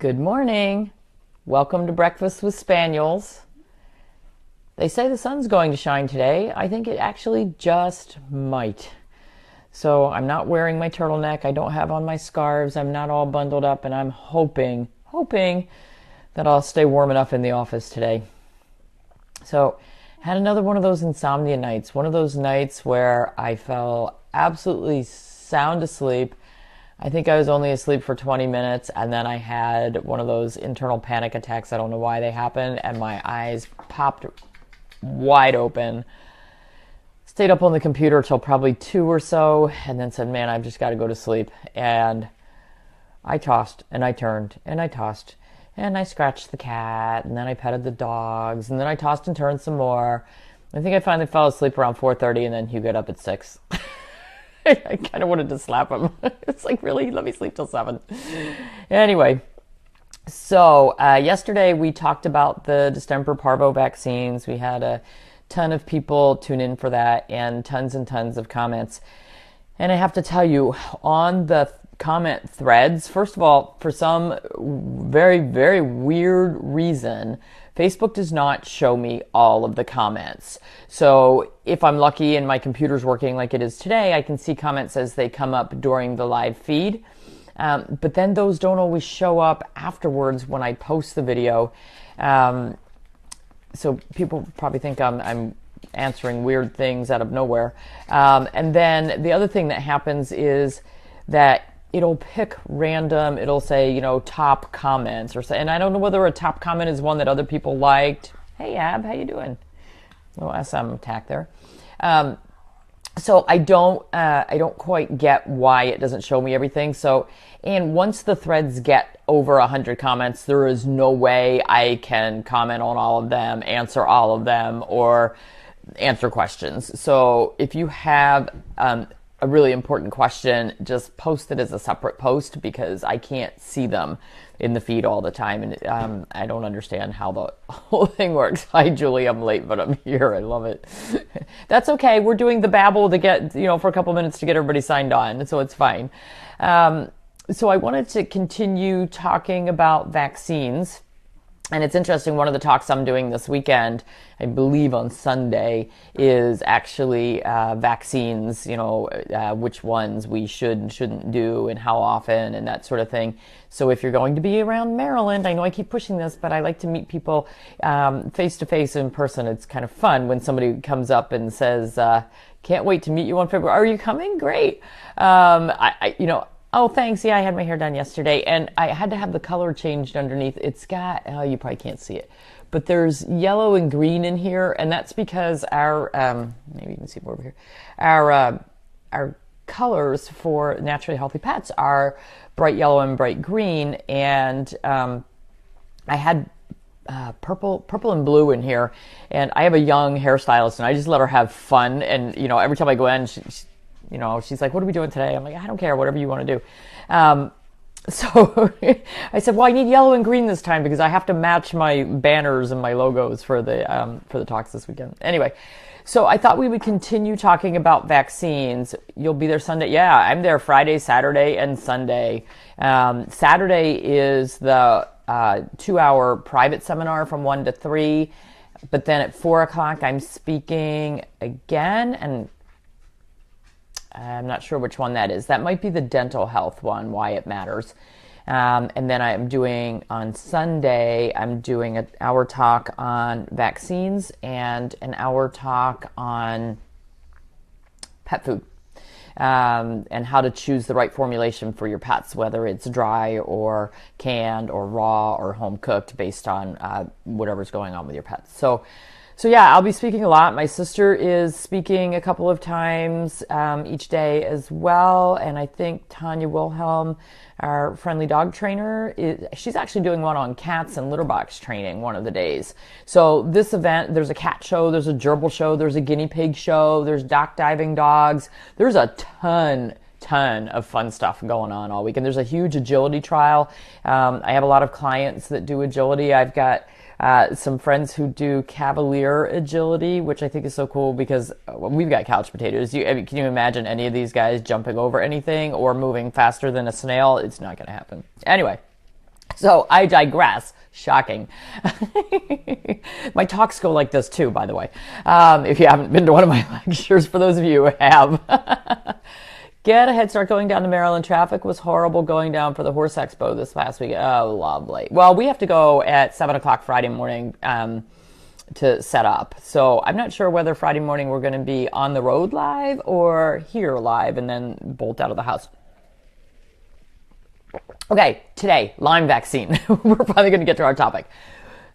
Good morning. Welcome to Breakfast with Spaniels. They say the sun's going to shine today. I think it actually just might. So I'm not wearing my turtleneck. I don't have on my scarves. I'm not all bundled up, and I'm hoping that I'll stay warm enough in the office today. So had another one of those insomnia nights, one of those nights where I fell absolutely sound asleep. I think I was only asleep for 20 minutes, and then I had one of those internal panic attacks. I don't know why they happened, and my eyes popped wide open. Stayed up on the computer till probably 2 or so, and then said, man, I've just got to go to sleep. And I tossed, and I turned, and I tossed, and I scratched the cat, and then I petted the dogs, and then I tossed and turned some more. I think I finally fell asleep around 4:30, and then Hugh got up at 6. I kind of wanted to slap him. It's like, really? Let me sleep till 7. Anyway, so yesterday we talked about the distemper parvo vaccines. We had a ton of people tune in for that and tons of comments. And I have to tell you, on the comment threads, first of all, for some very, very weird reason, Facebook does not show me all of the comments. So if I'm lucky and my computer's working like it is today, I can see comments as they come up during the live feed. But then those don't always show up afterwards when I post the video. So people probably think I'm answering weird things out of nowhere. And then the other thing that happens is that it'll pick random, it'll say, top comments or say, and I don't know whether a top comment is one that other people liked. Hey, Ab, how you doing? Little SM attack there. So I don't quite get why it doesn't show me everything. So, and once the threads get over 100 comments, there is no way I can comment on all of them, answer all of them, or answer questions. So if you have a really important question, just post it as a separate post because I can't see them in the feed all the time, and I don't understand how the whole thing works. Hi, Julie, I'm late, but I'm here. I love it. That's okay. We're doing the babble to get, for a couple minutes to get everybody signed on, so it's fine. So I wanted to continue talking about vaccines. And it's interesting, one of the talks I'm doing this weekend, I believe on Sunday, is actually vaccines, which ones we should and shouldn't do and how often and that sort of thing. So if you're going to be around Maryland, I know I keep pushing this, but I like to meet people face to face in person. It's kind of fun when somebody comes up and says, can't wait to meet you on February. Are you coming? Great. Oh, thanks. Yeah, I had my hair done yesterday, and I had to have the color changed underneath. It's got, you probably can't see it, but there's yellow and green in here, and that's because our, maybe you can see more over here, our colors for naturally healthy pets are bright yellow and bright green, and I had purple and blue in here, and I have a young hairstylist, and I just let her have fun, and, every time I go in, she's like, what are we doing today? I'm like, I don't care, whatever you want to do. So I said, well, I need yellow and green this time because I have to match my banners and my logos for the talks this weekend. Anyway, so I thought we would continue talking about vaccines. You'll be there Sunday. Yeah, I'm there Friday, Saturday, and Sunday. Saturday is the 2-hour private seminar from 1 to 3. But then at 4 o'clock, I'm speaking again, and I'm not sure which one that is. That might be the dental health one, why it matters. And then on Sunday, I'm doing an hour talk on vaccines and an hour talk on pet food and how to choose the right formulation for your pets, whether it's dry or canned or raw or home cooked based on whatever's going on with your pets. So yeah, I'll be speaking a lot. My sister is speaking a couple of times each day as well. And I think Tanya Wilhelm, our friendly dog trainer, she's actually doing one on cats and litter box training one of the days. So this event, there's a cat show, there's a gerbil show, there's a guinea pig show, there's dock diving dogs. There's a ton of fun stuff going on all week. And there's a huge agility trial. I have a lot of clients that do agility. I've got some friends who do cavalier agility, which I think is so cool because we've got couch potatoes. Can you imagine any of these guys jumping over anything or moving faster than a snail? It's not going to happen. Anyway, So I digress. Shocking. My talks go like this too, by the way. If you haven't been to one of my lectures, for those of you who have. Get a head start going down to Maryland. Traffic was horrible going down for the horse expo this past week. Oh, lovely. Well, we have to go at 7 o'clock Friday morning to set up. So I'm not sure whether Friday morning we're going to be on the road live or here live and then bolt out of the house. Okay, today, Lyme vaccine. We're finally going to get to our topic.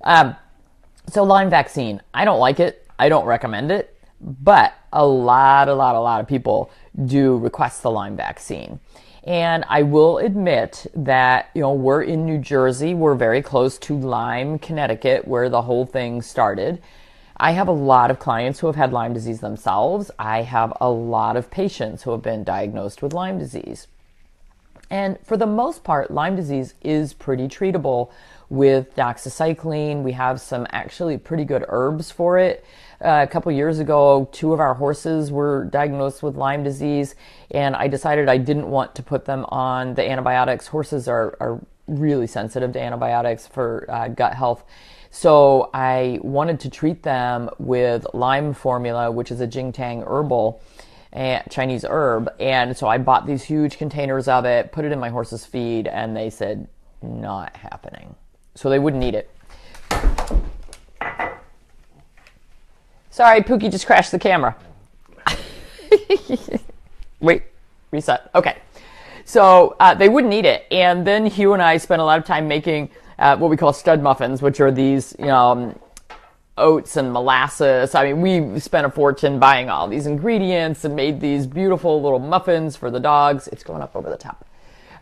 So Lyme vaccine, I don't like it. I don't recommend it. But a lot of people do request the Lyme vaccine. And I will admit that, we're in New Jersey. We're very close to Lyme, Connecticut, where the whole thing started. I have a lot of clients who have had Lyme disease themselves. I have a lot of patients who have been diagnosed with Lyme disease. And for the most part, Lyme disease is pretty treatable with doxycycline. We have some actually pretty good herbs for it. A couple years ago, 2 of our horses were diagnosed with Lyme disease, and I decided I didn't want to put them on the antibiotics. Horses are really sensitive to antibiotics for gut health. So I wanted to treat them with Lyme formula, which is a Jingtang herbal, Chinese herb. And so I bought these huge containers of it, put it in my horse's feed, and they said, not happening. So they wouldn't eat it. Sorry, Pookie just crashed the camera. Wait, reset. Okay. So they wouldn't eat it. And then Hugh and I spent a lot of time making what we call stud muffins, which are these, oats and molasses. I mean, we spent a fortune buying all these ingredients and made these beautiful little muffins for the dogs. It's going up over the top.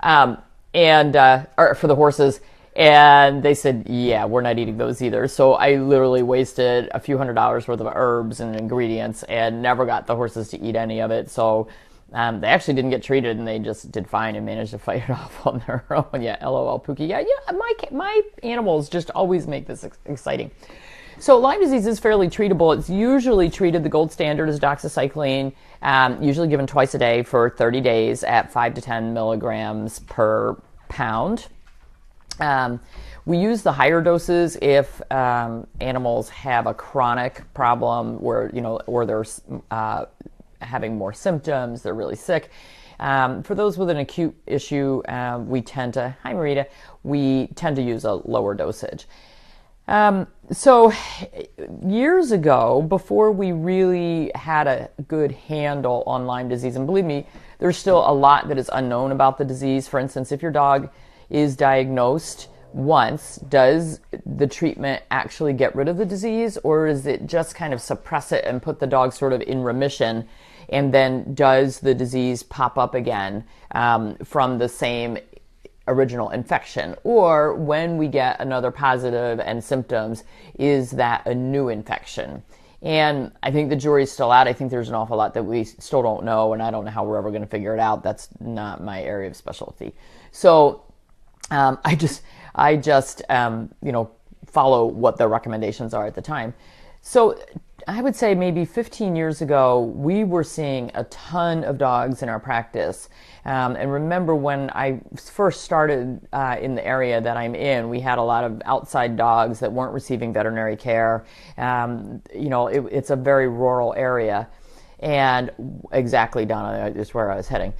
Or for the horses. And they said, yeah, we're not eating those either. So I literally wasted a few $100s worth of herbs and ingredients and never got the horses to eat any of it. So they actually didn't get treated, and they just did fine and managed to fight it off on their own. Yeah, LOL, Pookie. Yeah, my animals just always make this exciting. So Lyme disease is fairly treatable. It's usually treated, the gold standard is doxycycline, usually given twice a day for 30 days at 5 to 10 milligrams per pound. We use the higher doses if animals have a chronic problem where, or they're having more symptoms, they're really sick. For those with an acute issue, we tend to use a lower dosage. So years ago, before we really had a good handle on Lyme disease, and believe me, there's still a lot that is unknown about the disease. For instance, if your dog is diagnosed once, does the treatment actually get rid of the disease, or is it just kind of suppress it and put the dog sort of in remission, and then does the disease pop up again from the same original infection? Or when we get another positive and symptoms, is that a new infection? And I think the jury's still out. I think there's an awful lot that we still don't know, and I don't know how we're ever going to figure it out. That's not my area of specialty. So I just follow what the recommendations are at the time. So I would say maybe 15 years ago, we were seeing a ton of dogs in our practice. And remember when I first started in the area that I'm in, we had a lot of outside dogs that weren't receiving veterinary care. It's a very rural area. And exactly, Donna, is where I was heading.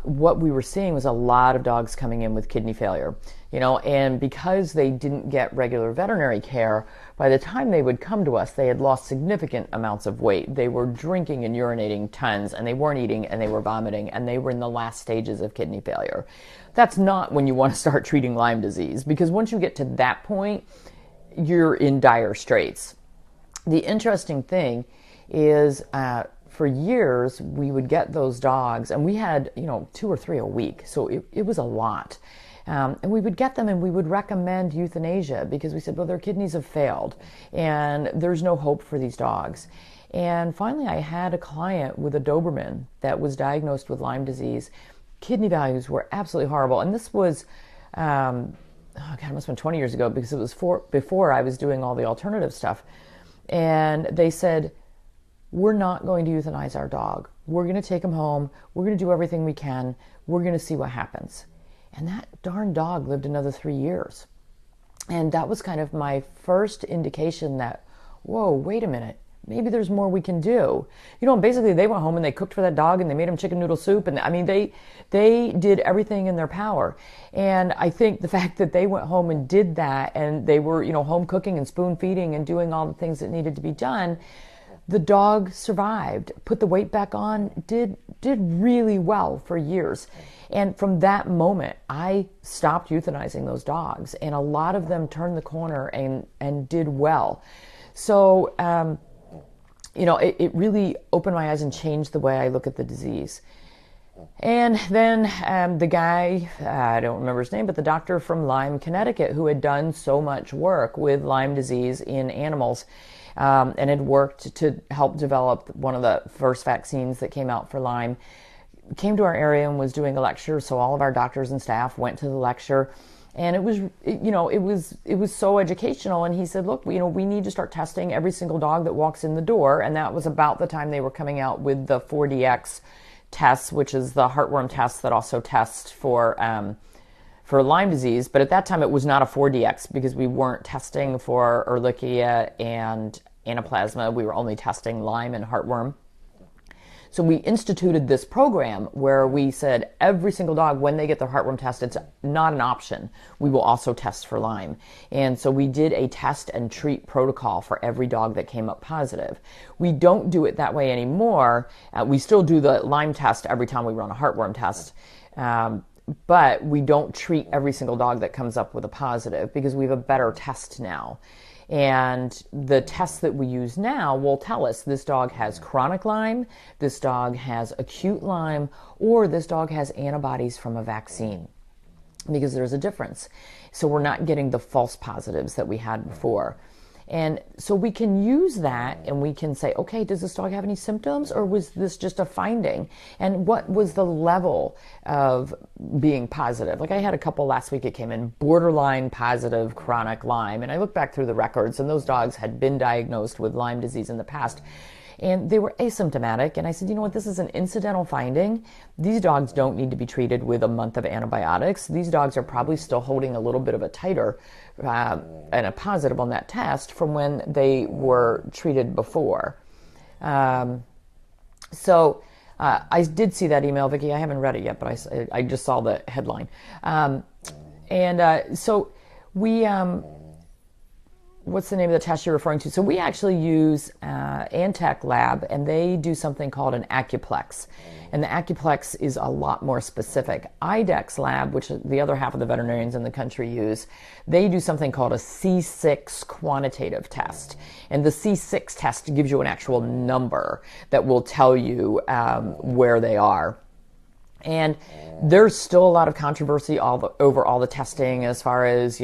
What we were seeing was a lot of dogs coming in with kidney failure, and because they didn't get regular veterinary care, by the time they would come to us, they had lost significant amounts of weight. They were drinking and urinating tons, and they weren't eating, and they were vomiting, and they were in the last stages of kidney failure. That's not when you want to start treating Lyme disease, because once you get to that point, you're in dire straits. The interesting thing is, for years, we would get those dogs, and we had, 2 or 3 a week, so it was a lot. And we would get them and we would recommend euthanasia because we said, well, their kidneys have failed and there's no hope for these dogs. And finally, I had a client with a Doberman that was diagnosed with Lyme disease. Kidney values were absolutely horrible. And this was, it must have been 20 years ago because it was before I was doing all the alternative stuff. And they said, we're not going to euthanize our dog. We're going to take him home. We're going to do everything we can. We're going to see what happens. And that darn dog lived another 3 years. And that was kind of my first indication that, whoa, wait a minute, maybe there's more we can do. Basically they went home and they cooked for that dog and they made him chicken noodle soup. And I mean, they did everything in their power. And I think the fact that they went home and did that, and they were, home cooking and spoon feeding and doing all the things that needed to be done, the dog survived, put the weight back on, did really well for years. And from that moment, I stopped euthanizing those dogs, and a lot of them turned the corner and did well. So, it really opened my eyes and changed the way I look at the disease. And then the guy, I don't remember his name, but the doctor from Lyme, Connecticut, who had done so much work with Lyme disease in animals, and had worked to help develop one of the first vaccines that came out for Lyme, came to our area and was doing a lecture. So all of our doctors and staff went to the lecture, and it was so educational. And he said, look, we need to start testing every single dog that walks in the door. And that was about the time they were coming out with the 4DX tests, which is the heartworm test that also tests for Lyme disease. But at that time, it was not a 4DX because we weren't testing for Ehrlichia and Anaplasma. We were only testing Lyme and heartworm. So we instituted this program where we said every single dog, when they get their heartworm test, it's not an option. We will also test for Lyme. And so we did a test and treat protocol for every dog that came up positive. We don't do it that way anymore. We still do the Lyme test every time we run a heartworm test. But we don't treat every single dog that comes up with a positive because we have a better test now. And the tests that we use now will tell us this dog has chronic Lyme, this dog has acute Lyme, or this dog has antibodies from a vaccine, because there's a difference. So we're not getting the false positives that we had before. And so we can use that and we can say, okay, does this dog have any symptoms, or was this just a finding? And what was the level of being positive? Like I had a couple last week, it came in borderline positive chronic Lyme. And I looked back through the records, and those dogs had been diagnosed with Lyme disease in the past. And they were asymptomatic. And I said, you know what, this is an incidental finding. These dogs don't need to be treated with a month of antibiotics. These dogs are probably still holding a little bit of a titer and a positive on that test from when they were treated before. So I did see that email, Vicki. I haven't read it yet, but I just saw the headline. So we... what's the name of the test you're referring to? So we actually use Antech Lab, and they do something called an Accuplex. And the Accuplex is a lot more specific. IDEX Lab, which the other half of the veterinarians in the country use, they do something called a C6 quantitative test. And the C6 test gives you an actual number that will tell you where they are. And there's still a lot of controversy over all the testing as far as,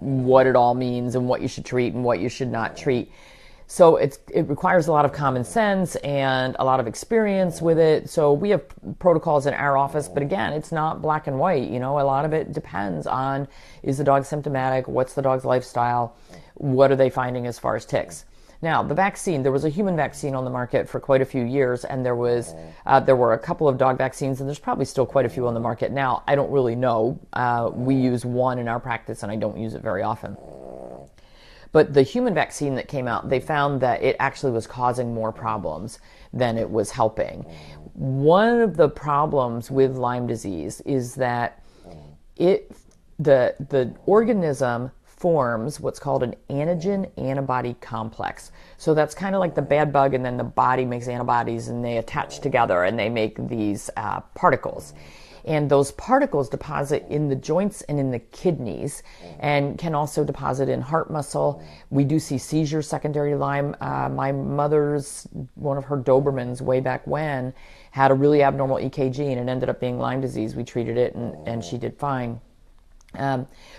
what it all means and what you should treat and what you should not treat. So it requires a lot of common sense and a lot of experience with it. So we have protocols in our office, but again, it's not black and white. A lot of it depends on, is the dog symptomatic? What's the dog's lifestyle? What are they finding as far as ticks? Now, the vaccine, there was a human vaccine on the market for quite a few years, and there were a couple of dog vaccines, and there's probably still quite a few on the market now. I don't really know. We use one in our practice, and I don't use it very often. But the human vaccine that came out, they found that it actually was causing more problems than it was helping. One of the problems with Lyme disease is that the organism forms what's called an antigen-antibody complex. So that's kind of like the bad bug, and then the body makes antibodies, and they attach together, and they make these particles. And those particles deposit in the joints and in the kidneys, and can also deposit in heart muscle. We do see seizures secondary to Lyme. My mother's, one of her Dobermans way back when, had a really abnormal EKG, and it ended up being Lyme disease. We treated it, and she did fine.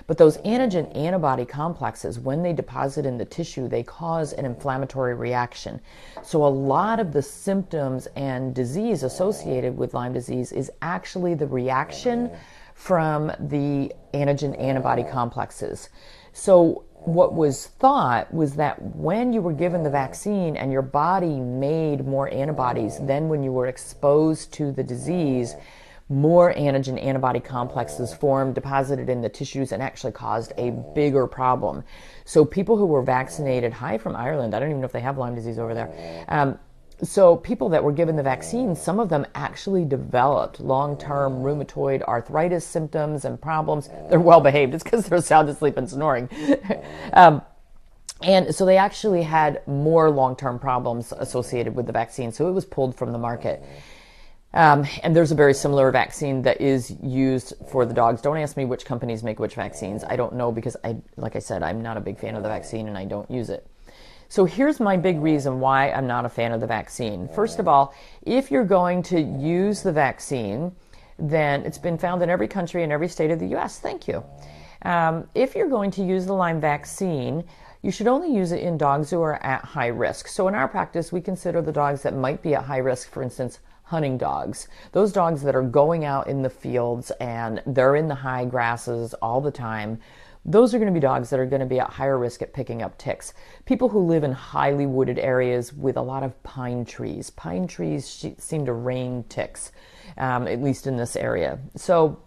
But those antigen-antibody complexes, when they deposit in the tissue, they cause an inflammatory reaction. So a lot of the symptoms and disease associated with Lyme disease is actually the reaction from the antigen-antibody complexes. So what was thought was that when you were given the vaccine and your body made more antibodies than when you were exposed to the disease, more antigen antibody complexes formed, deposited in the tissues, and actually caused a bigger problem. So people who were vaccinated, hi from Ireland, I don't even know if they have Lyme disease over there. So people that were given the vaccine, some of them actually developed long-term rheumatoid arthritis symptoms and problems. They're well behaved. It's because they're sound asleep and snoring. And so they actually had more long-term problems associated with the vaccine. So it was pulled from the market. And there's a very similar vaccine that is used for the dogs. Don't ask me which companies make which vaccines. I don't know because, like I said, I'm not a big fan of the vaccine and I don't use it. So here's my big reason why I'm not a fan of the vaccine. First of all, if you're going to use the vaccine, then it's been found in every country and every state of the U.S. Thank you. If you're going to use the Lyme vaccine, you should only use it in dogs who are at high risk. So in our practice, we consider the dogs that might be at high risk, for instance, hunting dogs. Those dogs that are going out in the fields and they're in the high grasses all the time. Those are going to be dogs that are going to be at higher risk at picking up ticks. People who live in highly wooded areas with a lot of pine trees. Pine trees seem to rain ticks, at least in this area. So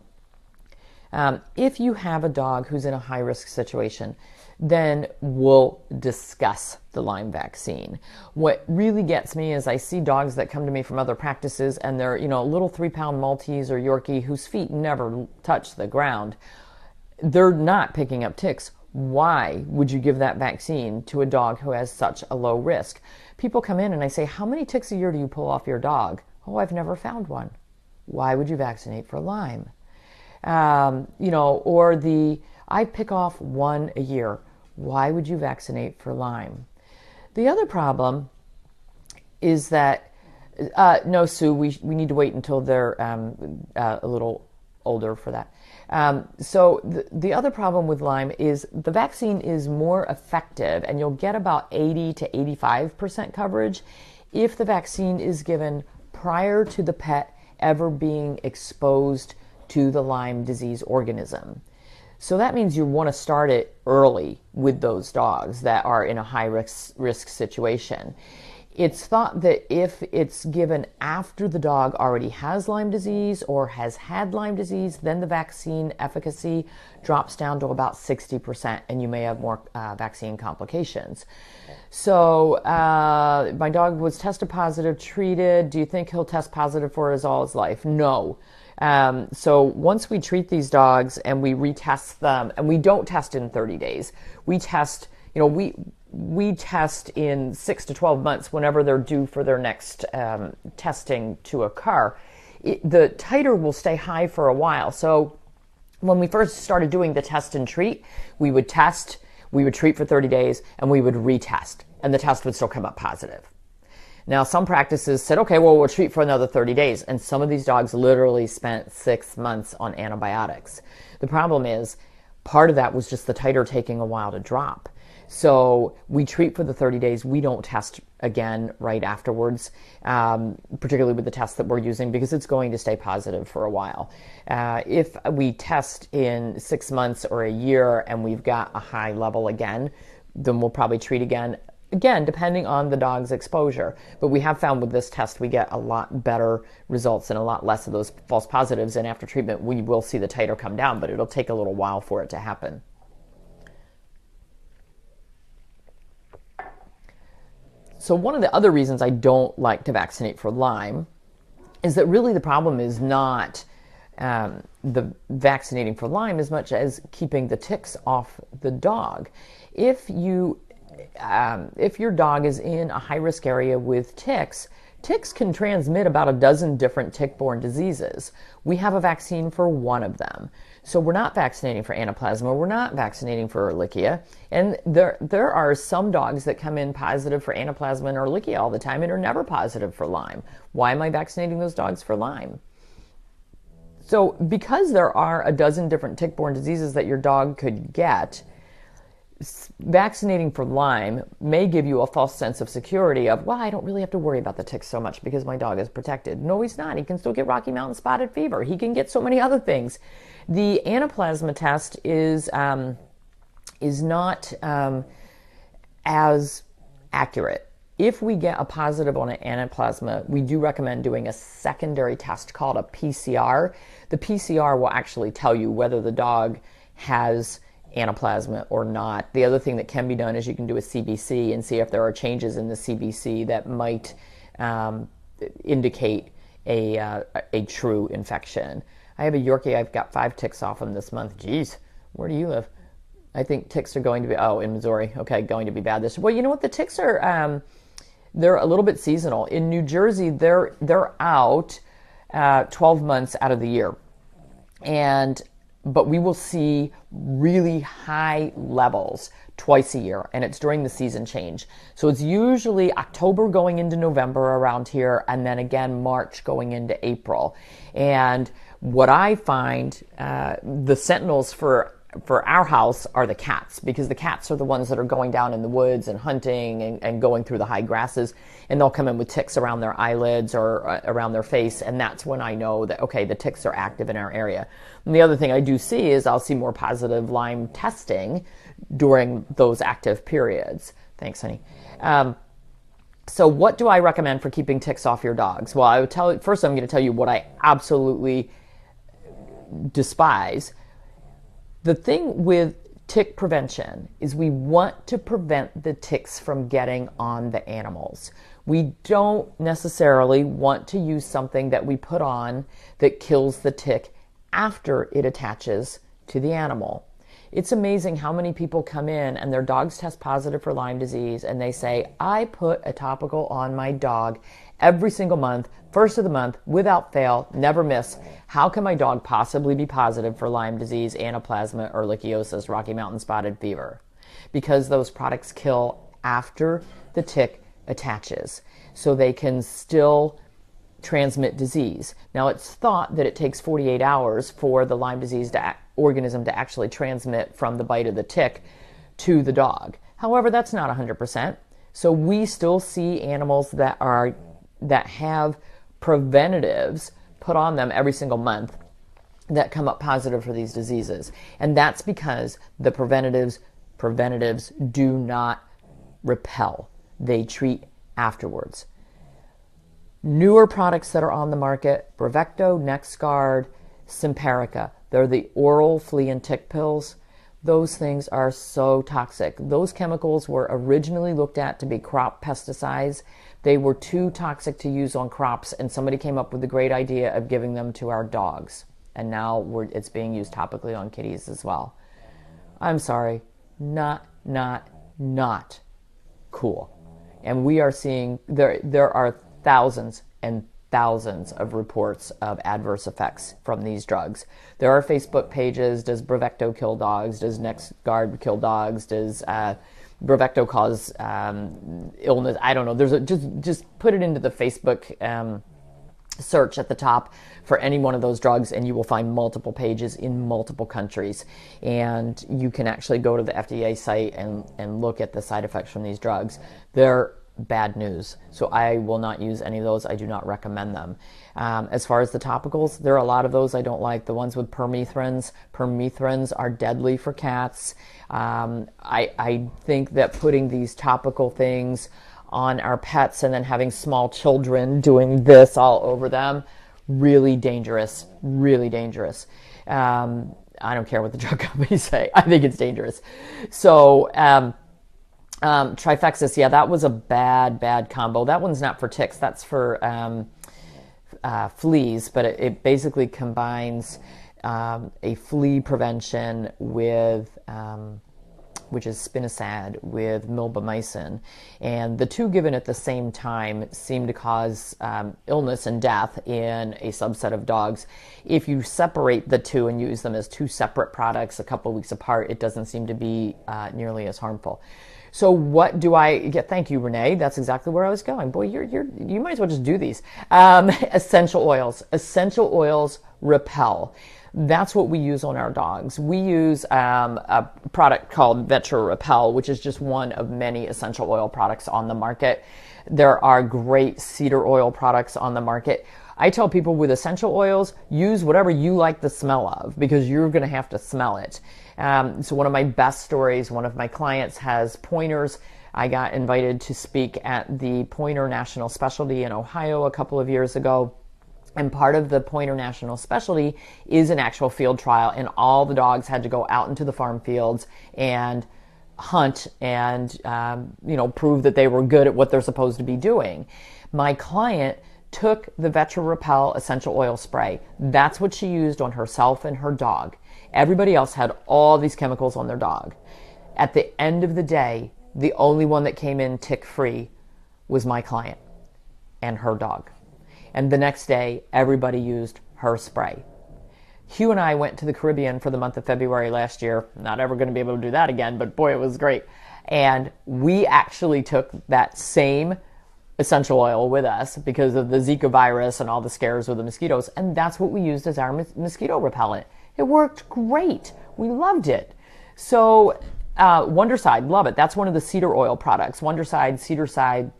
if you have a dog who's in a high risk situation, then we'll discuss the Lyme vaccine. What really gets me is I see dogs that come to me from other practices and they're, little 3-pound Maltese or Yorkie whose feet never touch the ground. They're not picking up ticks. Why would you give that vaccine to a dog who has such a low risk? People come in and I say, how many ticks a year do you pull off your dog? Oh, I've never found one. Why would you vaccinate for Lyme? I pick off one a year. Why would you vaccinate for Lyme? The other problem is that, no, Sue, we need to wait until they're a little older for that. So the other problem with Lyme is the vaccine is more effective and you'll get about 80 to 85% coverage if the vaccine is given prior to the pet ever being exposed to the Lyme disease organism. So that means you want to start it early with those dogs that are in a high risk situation. It's thought that if it's given after the dog already has Lyme disease or has had Lyme disease, then the vaccine efficacy drops down to about 60% and you may have more vaccine complications. So my dog was tested positive, treated. Do you think he'll test positive for all his life? No. So once we treat these dogs and we retest them, and we don't test in 30 days, we test, we test in 6 to 12 months whenever they're due for their next testing to occur. The titer will stay high for a while. So when we first started doing the test and treat, we would test, we would treat for 30 days, and we would retest, and the test would still come up positive. Now, some practices said, okay, well, we'll treat for another 30 days. And some of these dogs literally spent 6 months on antibiotics. The problem is part of that was just the titer taking a while to drop. So we treat for the 30 days. We don't test again right afterwards, particularly with the test that we're using, because it's going to stay positive for a while. If we test in 6 months or a year and we've got a high level again, then we'll probably treat again, depending on the dog's exposure. But we have found with this test, we get a lot better results and a lot less of those false positives. And after treatment, we will see the titer come down, but it'll take a little while for it to happen. So one of the other reasons I don't like to vaccinate for Lyme is that really the problem is not the vaccinating for Lyme as much as keeping the ticks off the dog. If your dog is in a high-risk area with ticks, ticks can transmit about a dozen different tick-borne diseases. We have a vaccine for one of them. So we're not vaccinating for anaplasma, we're not vaccinating for Ehrlichia. And there are some dogs that come in positive for anaplasma and Ehrlichia all the time and are never positive for Lyme. Why am I vaccinating those dogs for Lyme? So because there are a dozen different tick-borne diseases that your dog could get, vaccinating for Lyme may give you a false sense of security of, well, I don't really have to worry about the ticks so much because my dog is protected. No, he's not. He can still get Rocky Mountain spotted fever. He can get so many other things. The anaplasma test is not as accurate If we get a positive on an anaplasma, we do recommend doing a secondary test called a PCR. The PCR will actually tell you whether the dog has anaplasma or not. The other thing that can be done is you can do a CBC and see if there are changes in the CBC that might indicate a true infection. I have a Yorkie. I've got 5 ticks off him this month. Geez, where do you live? I think ticks are going to be, in Missouri. Okay, going to be bad this year. Well, you know what? The ticks are, they're a little bit seasonal. In New Jersey, they're out 12 months out of the year. But we will see really high levels twice a year, and it's during the season change. So it's usually October going into November around here, and then again March going into April. And what I find, the sentinels for our house are the cats, because the cats are the ones that are going down in the woods and hunting and going through the high grasses, and they'll come in with ticks around their eyelids or around their face, and that's when I know that, okay, the ticks are active in our area. And the other thing I do see is I'll see more positive Lyme testing during those active periods. Thanks, honey. So what do I recommend for keeping ticks off your dogs? Well, I would first I'm going to tell you what I absolutely despise. The thing with tick prevention is we want to prevent the ticks from getting on the animals. We don't necessarily want to use something that we put on that kills the tick after it attaches to the animal. It's amazing how many people come in and their dogs test positive for Lyme disease and they say, I put a topical on my dog every single month, first of the month, without fail, never miss. How can my dog possibly be positive for Lyme disease, anaplasma, ehrlichiosis, Rocky Mountain spotted fever? Because those products kill after the tick attaches, so they can still transmit disease. Now, it's thought that it takes 48 hours for the Lyme disease organism to actually transmit from the bite of the tick to the dog. However, that's not 100%. So we still see animals that have preventatives put on them every single month that come up positive for these diseases. And that's because the preventatives do not repel. They treat afterwards. Newer products that are on the market, Bravecto, NexGard, Simparica, they're the oral flea and tick pills. Those things are so toxic. Those chemicals were originally looked at to be crop pesticides. They were too toxic to use on crops, and somebody came up with the great idea of giving them to our dogs. And now it's being used topically on kitties as well. I'm sorry, not cool. And we are seeing, there are thousands and thousands of reports of adverse effects from these drugs. There are Facebook pages. Does Bravecto kill dogs? Does NexGard kill dogs? Does Bravecto cause illness? I don't know. There's just put it into the Facebook search at the top for any one of those drugs, and you will find multiple pages in multiple countries. And you can actually go to the FDA site and look at the side effects from these drugs. They're bad news. So I will not use any of those. I do not recommend them. As far as the topicals, there are a lot of those I don't like. The ones with permethrins. Permethrins are deadly for cats. I think that putting these topical things on our pets and then having small children doing this all over them, really dangerous, really dangerous. I don't care what the drug companies say. I think it's dangerous. So, Trifexis, yeah, that was a bad combo. That one's not for ticks, that's for fleas, but it basically combines a flea prevention with, which is spinosad, with milbemycin. And the two given at the same time seem to cause illness and death in a subset of dogs. If you separate the two and use them as two separate products a couple of weeks apart, it doesn't seem to be nearly as harmful. So what do I get? Thank you, Renee. That's exactly where I was going. Boy, you might as well just do these. Essential oils. Essential oils repel. That's what we use on our dogs. We use a product called Vetra Repel, which is just one of many essential oil products on the market. There are great cedar oil products on the market. I tell people with essential oils, use whatever you like the smell of, because you're going to have to smell it. So one of my best stories, one of my clients has pointers I got invited to speak at the Pointer National Specialty in Ohio a couple of years ago. And part of the Pointer National Specialty is an actual field trial, and all the dogs had to go out into the farm fields and hunt and prove that they were good at what they're supposed to be doing. My client took the VetraRepel essential oil spray. That's what she used on herself and her dog. Everybody else had all these chemicals on their dog. At the end of the day, the only one that came in tick-free was my client and her dog. And the next day, everybody used her spray. Hugh and I went to the Caribbean for the month of February last year. Not ever going to be able to do that again, but boy, it was great. And we actually took that same essential oil with us because of the Zika virus and all the scares with the mosquitoes. And that's what we used as our mosquito repellent. It worked great. We loved it. So Wondercide, love it. That's one of the cedar oil products. Wondercide, Cedarside,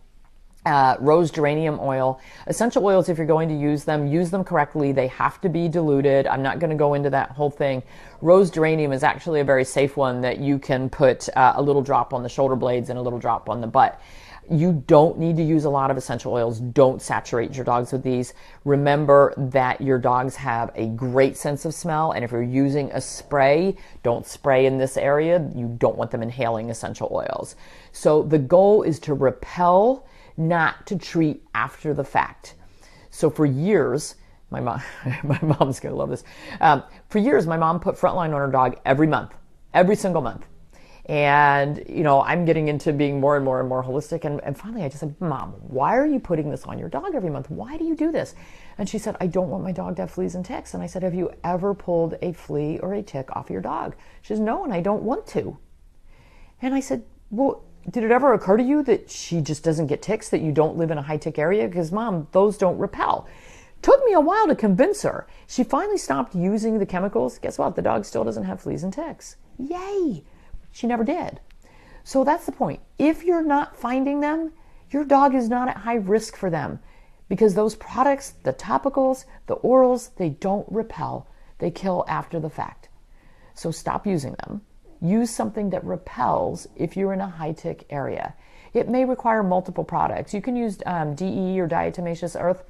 rose geranium oil. Essential oils, if you're going to use them correctly. They have to be diluted. I'm not going to go into that whole thing. Rose geranium is actually a very safe one that you can put a little drop on the shoulder blades and a little drop on the butt. You don't need to use a lot of essential oils. Don't saturate your dogs with these. Remember that your dogs have a great sense of smell, and if you're using a spray, don't spray in this area. You don't want them inhaling essential oils. So the goal is to repel, not to treat after the fact. So for years, my mom's gonna love this. For years, my mom put Frontline on her dog every month, every single month. And, I'm getting into being more and more and more holistic. And finally, I just said, Mom, why are you putting this on your dog every month? Why do you do this? And she said, I don't want my dog to have fleas and ticks. And I said, have you ever pulled a flea or a tick off your dog? She says, no, and I don't want to. And I said, well, did it ever occur to you that she just doesn't get ticks, that you don't live in a high tick area? Because, Mom, those don't repel. Took me a while to convince her. She finally stopped using the chemicals. Guess what? The dog still doesn't have fleas and ticks. Yay! She never did. So that's the point. If you're not finding them, your dog is not at high risk for them, because those products, the topicals, the orals, they don't repel. They kill after the fact. So stop using them. Use something that repels if you're in a high tick area. It may require multiple products. You can use DE or diatomaceous earth.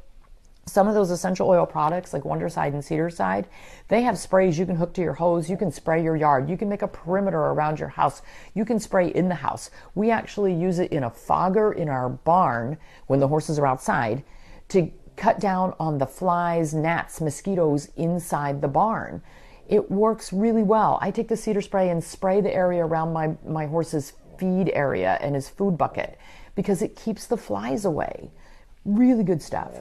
Some of those essential oil products like Wondercide and Cedarside, they have sprays you can hook to your hose. You can spray your yard. You can make a perimeter around your house. You can spray in the house. We actually use it in a fogger in our barn when the horses are outside to cut down on the flies, gnats, mosquitoes inside the barn. It works really well. I take the cedar spray and spray the area around my horse's feed area and his food bucket because it keeps the flies away. Really good stuff.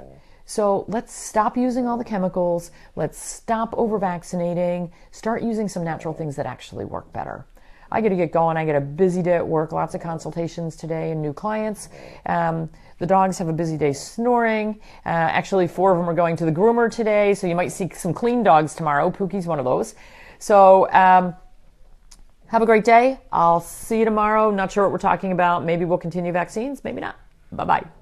So let's stop using all the chemicals. Let's stop over-vaccinating. Start using some natural things that actually work better. I got to get going. I got a busy day at work, lots of consultations today and new clients. The dogs have a busy day snoring. Actually, 4 of them are going to the groomer today, so you might see some clean dogs tomorrow. Pookie's one of those. So have a great day. I'll see you tomorrow. Not sure what we're talking about. Maybe we'll continue vaccines, maybe not. Bye-bye.